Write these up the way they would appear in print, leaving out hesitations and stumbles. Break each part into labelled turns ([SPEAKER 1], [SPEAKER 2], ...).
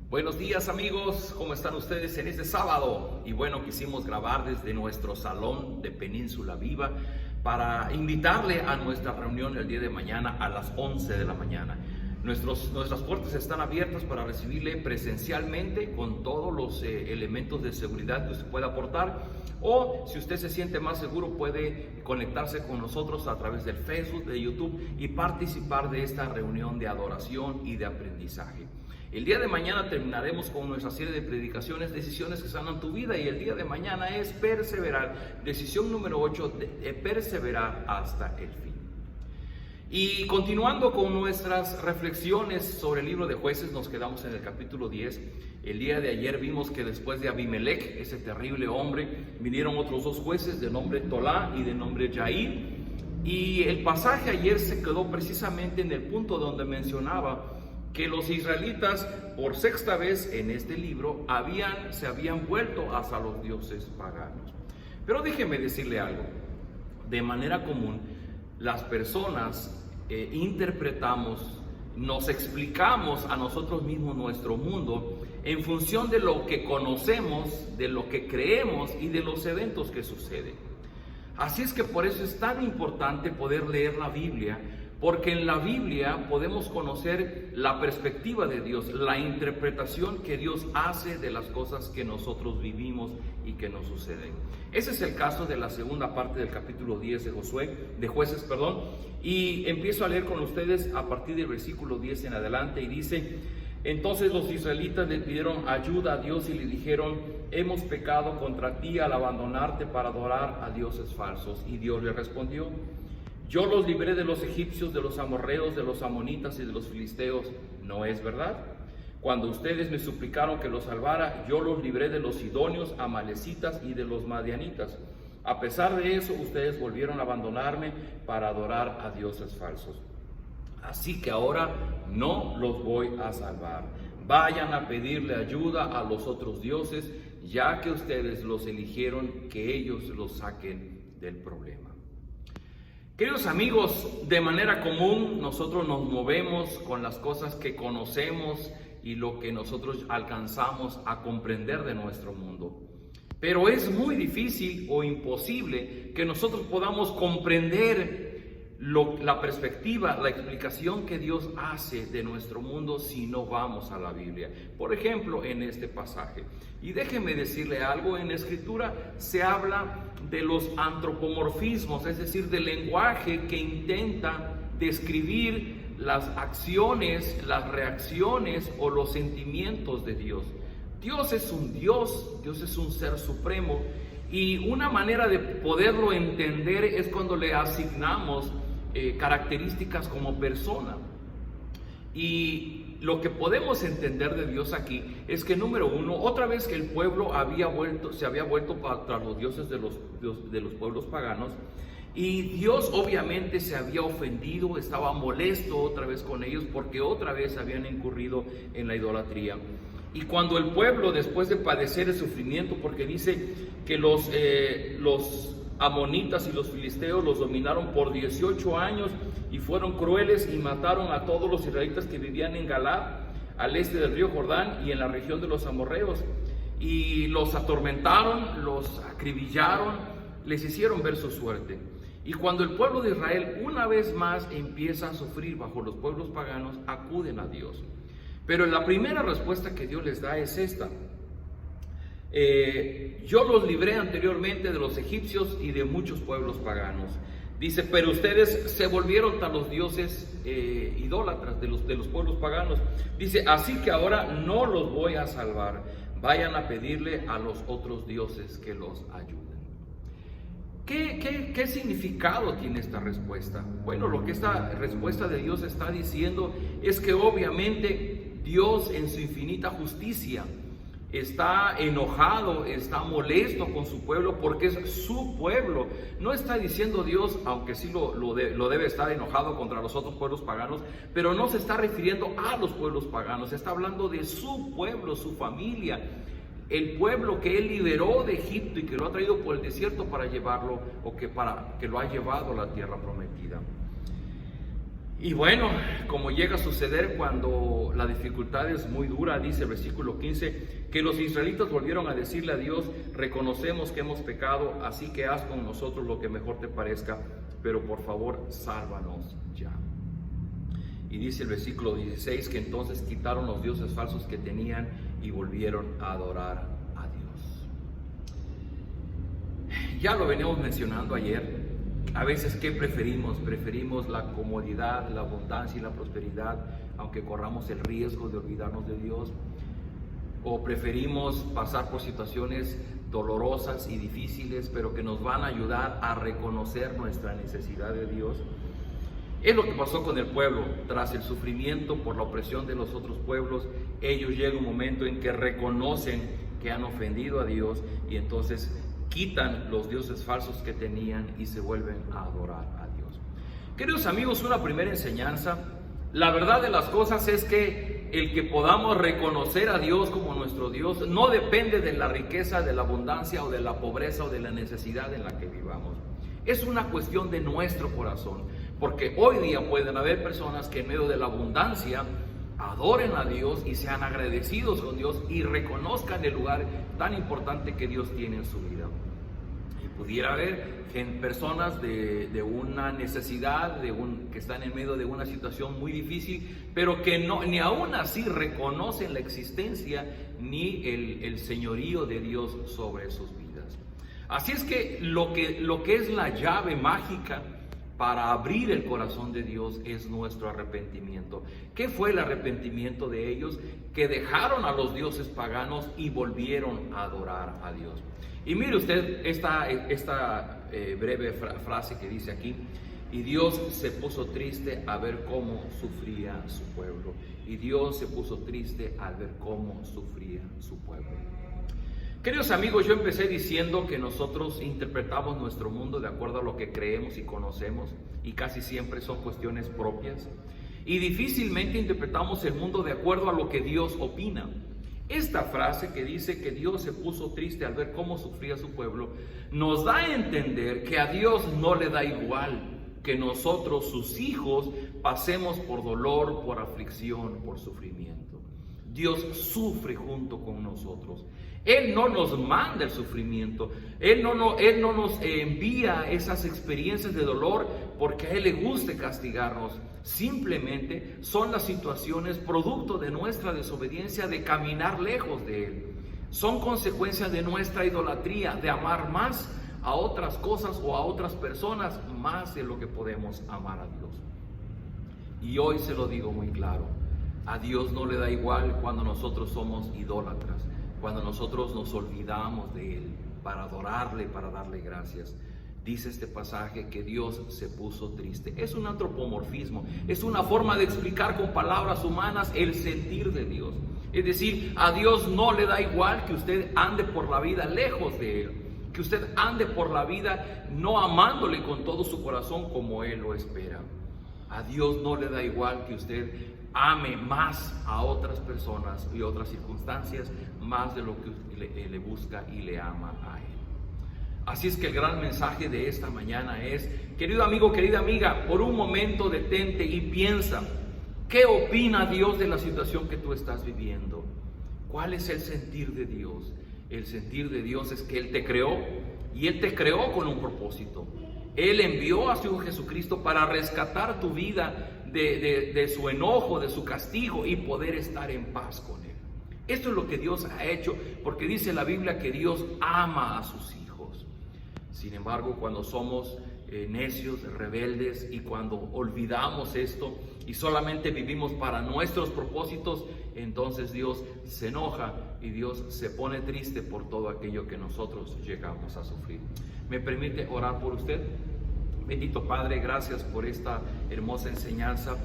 [SPEAKER 1] Buenos días amigos, ¿cómo están ustedes en este sábado? Y bueno, quisimos grabar desde nuestro salón de Península Viva para invitarle a nuestra reunión el día de mañana a las 11 de la mañana. Nuestras puertas están abiertas para recibirle presencialmente con todos los elementos de seguridad que usted pueda aportar, o si usted se siente más seguro puede conectarse con nosotros a través del Facebook, de YouTube y participar de esta reunión de adoración y de aprendizaje. El día de mañana terminaremos con nuestra serie de predicaciones, decisiones que sanan tu vida, y el día de mañana es perseverar, decisión número 8, de perseverar hasta el fin. Y continuando con nuestras reflexiones sobre el libro de Jueces, nos quedamos en el capítulo 10. El día de ayer vimos que después de Abimelech, ese terrible hombre, vinieron otros dos jueces de nombre Tolá y de nombre Jair. Y el pasaje ayer se quedó precisamente en el punto donde mencionaba que los israelitas, por sexta vez en este libro, se habían vuelto hacia los dioses paganos. Pero déjeme decirle algo. De manera común, las personas interpretamos, nos explicamos a nosotros mismos nuestro mundo en función de lo que conocemos, de lo que creemos y de los eventos que suceden. Así es que por eso es tan importante poder leer la Biblia, porque en la Biblia podemos conocer la perspectiva de Dios, la interpretación que Dios hace de las cosas que nosotros vivimos y que nos suceden. Ese es el caso de la segunda parte del capítulo 10 de Jueces, y empiezo a leer con ustedes a partir del versículo 10 en adelante, y dice: entonces los israelitas le pidieron ayuda a Dios y le dijeron: hemos pecado contra ti al abandonarte para adorar a dioses falsos. Y Dios le respondió: yo los libré de los egipcios, de los amorreos, de los amonitas y de los filisteos. ¿No es verdad? Cuando ustedes me suplicaron que los salvara, yo los libré de los sidonios, amalecitas y de los madianitas. A pesar de eso, ustedes volvieron a abandonarme para adorar a dioses falsos. Así que ahora no los voy a salvar. Vayan a pedirle ayuda a los otros dioses, ya que ustedes los eligieron, que ellos los saquen del problema. Queridos amigos, de manera común nosotros nos movemos con las cosas que conocemos y lo que nosotros alcanzamos a comprender de nuestro mundo. Pero es muy difícil o imposible que nosotros podamos comprender la perspectiva, la explicación que Dios hace de nuestro mundo si no vamos a la Biblia. Por ejemplo, en este pasaje. Y déjeme decirle algo, en la Escritura se habla de los antropomorfismos, es decir, del lenguaje que intenta describir las acciones, las reacciones o los sentimientos de Dios. Dios es un Dios, Dios es un ser supremo, y una manera de poderlo entender es cuando le asignamos características como persona. Y lo que podemos entender de Dios aquí es que, número uno, otra vez que el pueblo se había vuelto tras los dioses de los pueblos paganos, y Dios obviamente se había ofendido, estaba molesto otra vez con ellos porque otra vez habían incurrido en la idolatría. Y cuando el pueblo, después de padecer el sufrimiento, porque dice que los amonitas y los filisteos los dominaron por 18 años y fueron crueles y mataron a todos los israelitas que vivían en Galaad, al este del río Jordán y en la región de los amorreos, y los atormentaron, los acribillaron, les hicieron ver su suerte. Y cuando el pueblo de Israel una vez más empieza a sufrir bajo los pueblos paganos, acuden a Dios. Pero la primera respuesta que Dios les da es esta: yo los libré anteriormente de los egipcios y de muchos pueblos paganos. Dice, pero ustedes se volvieron tras los dioses idólatras de los pueblos paganos. Dice, así que ahora no los voy a salvar. Vayan a pedirle a los otros dioses que los ayuden. ¿Qué significado tiene esta respuesta? Bueno, lo que esta respuesta de Dios está diciendo es que obviamente Dios, en su infinita justicia, está enojado, está molesto con su pueblo porque es su pueblo. No está diciendo Dios, aunque sí lo debe estar enojado contra los otros pueblos paganos, pero no se está refiriendo a los pueblos paganos, está hablando de su pueblo, su familia, el pueblo que Él liberó de Egipto y que lo ha traído por el desierto para llevarlo, para que lo ha llevado a la tierra prometida. Y bueno, como llega a suceder cuando la dificultad es muy dura, dice el versículo 15, que los israelitas volvieron a decirle a Dios: reconocemos que hemos pecado, así que haz con nosotros lo que mejor te parezca, pero por favor, sálvanos ya. Y dice el versículo 16 que entonces quitaron los dioses falsos que tenían y volvieron a adorar a Dios. Ya lo veníamos mencionando ayer. A veces, ¿qué preferimos? Preferimos la comodidad, la abundancia y la prosperidad, aunque corramos el riesgo de olvidarnos de Dios. O preferimos pasar por situaciones dolorosas y difíciles, pero que nos van a ayudar a reconocer nuestra necesidad de Dios. Es lo que pasó con el pueblo. Tras el sufrimiento por la opresión de los otros pueblos, ellos llega un momento en que reconocen que han ofendido a Dios y entonces quitan los dioses falsos que tenían y se vuelven a adorar a Dios. Queridos amigos, una primera enseñanza: la verdad de las cosas es que el que podamos reconocer a Dios como nuestro Dios no depende de la riqueza, de la abundancia o de la pobreza o de la necesidad en la que vivamos. Es una cuestión de nuestro corazón, porque hoy día pueden haber personas que en medio de la abundancia adoren a Dios y sean agradecidos con Dios y reconozcan el lugar tan importante que Dios tiene en su vida. Y pudiera haber personas de una necesidad, que están en medio de una situación muy difícil, pero que ni aún así reconocen la existencia ni el señorío de Dios sobre sus vidas. Así es que lo que es la llave mágica para abrir el corazón de Dios es nuestro arrepentimiento. ¿Qué fue el arrepentimiento de ellos? Que dejaron a los dioses paganos y volvieron a adorar a Dios. Y mire usted esta breve frase que dice aquí: y Dios se puso triste a ver cómo sufría su pueblo. Y Dios se puso triste al ver cómo sufría su pueblo. Queridos amigos, yo empecé diciendo que nosotros interpretamos nuestro mundo de acuerdo a lo que creemos y conocemos, y casi siempre son cuestiones propias, y difícilmente interpretamos el mundo de acuerdo a lo que Dios opina. Esta frase que dice que Dios se puso triste al ver cómo sufría su pueblo, nos da a entender que a Dios no le da igual que nosotros, sus hijos, pasemos por dolor, por aflicción, por sufrimiento. Dios sufre junto con nosotros. Él no nos manda el sufrimiento, Él no nos envía esas experiencias de dolor porque a Él le guste castigarnos. Simplemente son las situaciones producto de nuestra desobediencia, de caminar lejos de Él. Son consecuencias de nuestra idolatría, de amar más a otras cosas o a otras personas más de lo que podemos amar a Dios. Y hoy se lo digo muy claro: a Dios no le da igual cuando nosotros somos idólatras, cuando nosotros nos olvidamos de Él para adorarle, para darle gracias. Dice este pasaje que Dios se puso triste. Es un antropomorfismo, es una forma de explicar con palabras humanas el sentir de Dios. Es decir, a Dios no le da igual que usted ande por la vida lejos de Él, que usted ande por la vida no amándole con todo su corazón como Él lo espera. A Dios no le da igual que usted ame más a otras personas y otras circunstancias más de lo que le busca y le ama a Él. Así es que el gran mensaje de esta mañana es: querido amigo, querida amiga, por un momento detente y piensa, ¿qué opina Dios de la situación que tú estás viviendo? ¿Cuál es el sentir de Dios? El sentir de Dios es que Él te creó, y Él te creó con un propósito. Él envió a su Hijo Jesucristo para rescatar tu vida de su enojo, de su castigo, y poder estar en paz con Él. Esto es lo que Dios ha hecho, porque dice la Biblia que Dios ama a sus hijos. Sin embargo, cuando somos necios, rebeldes, y cuando olvidamos esto y solamente vivimos para nuestros propósitos, entonces Dios se enoja y Dios se pone triste por todo aquello que nosotros llegamos a sufrir. ¿Me permite orar por usted? Bendito Padre, gracias por esta hermosa enseñanza,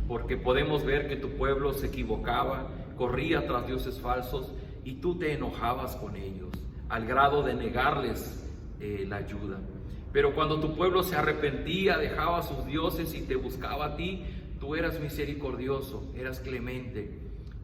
[SPEAKER 1] porque podemos ver que tu pueblo se equivocaba, corría tras dioses falsos, y tú te enojabas con ellos al grado de negarles la ayuda. Pero cuando tu pueblo se arrepentía, dejaba a sus dioses y te buscaba a ti, tú eras misericordioso, eras clemente.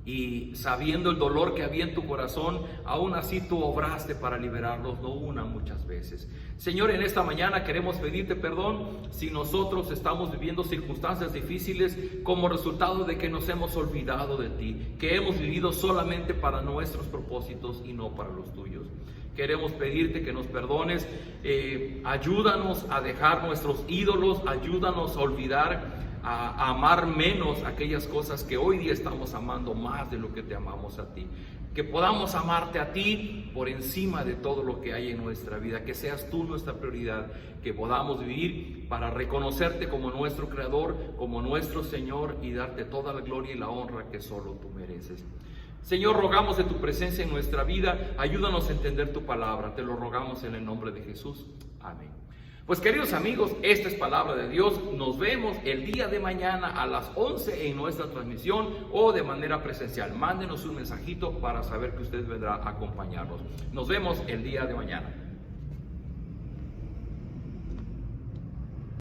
[SPEAKER 1] Y sabiendo el dolor que había en tu corazón, aún así tú obraste para liberarlos, no una, muchas veces. Señor, en esta mañana queremos pedirte perdón si nosotros estamos viviendo circunstancias difíciles como resultado de que nos hemos olvidado de ti, que hemos vivido solamente para nuestros propósitos y no para los tuyos. Queremos pedirte que nos perdones, ayúdanos a dejar nuestros ídolos, ayúdanos a olvidar, a amar menos aquellas cosas que hoy día estamos amando más de lo que te amamos a ti. Que podamos amarte a ti por encima de todo lo que hay en nuestra vida, que seas tú nuestra prioridad, que podamos vivir para reconocerte como nuestro Creador, como nuestro Señor y darte toda la gloria y la honra que solo tú mereces. Señor, rogamos de tu presencia en nuestra vida, ayúdanos a entender tu palabra, te lo rogamos en el nombre de Jesús. Amén. Pues queridos amigos, esta es palabra de Dios. Nos vemos el día de mañana a las 11 en nuestra transmisión o de manera presencial. Mándenos un mensajito para saber que usted vendrá a acompañarnos. Nos vemos el día de mañana.